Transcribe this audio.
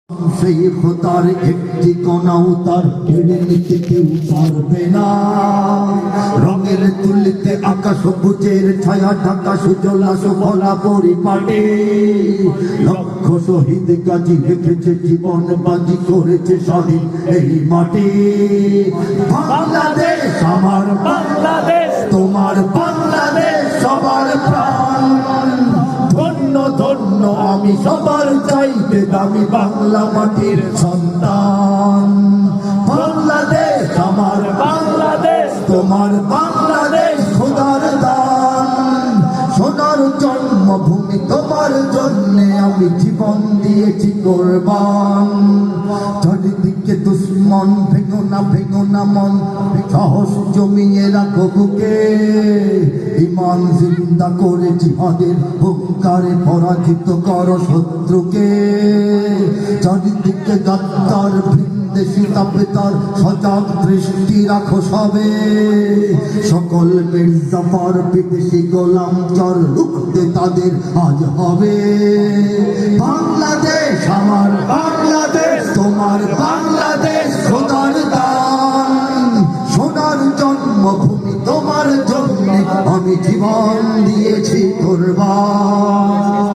সেই খোদার একটি কণাও তার কেড়ে নিতে কেউ পারবে না। রঙের তুলিতে আকাশ সবুজের ছায়া ঢাকা সুজলা সুফলা পরিপাটে। লক্ষ শহীদ গাজী রেখেছে জীবন বাজি করেছে স্বাধীন এই মাটি। বাংলাদেশ আমার বাংলাদেশ, তোমার বাংলাদেশ সবার প্রাণ। ধন্য ধন্য আমি সবার চাইতে দামি বাংলা মাটির সন্তান। বাংলাদেশ আমার বাংলাদেশ, তোমার বাংলাদেশ খোদার দান। সোনার জন্মভূমি তোমার জন্যে আমি জীবন দিয়েছি কোরবান। চারিদিকে দুশ্মন, ভেঙো না মন, সাহস জমিয়ে রাখো বুকে। ইমান জিন্দা করে জিহাদের হুঙ্কারে পরাজিত করো শত্রুকে। চারিদিকে গাদ্দার ভিনদেশী তাবেদার সজাগ দৃষ্টি রাখো সবে। সকল মির্জাফর বিদেশি গোলাম চর রুখতে তাদের আজ হবে। বাংলাদেশ আমার বাংলাদেশ, তোমার বাংলাদেশ খোদার দান। সোনার জন্মভূমি তোমার জন্য আমি জীবন দিয়েছি কোরবান।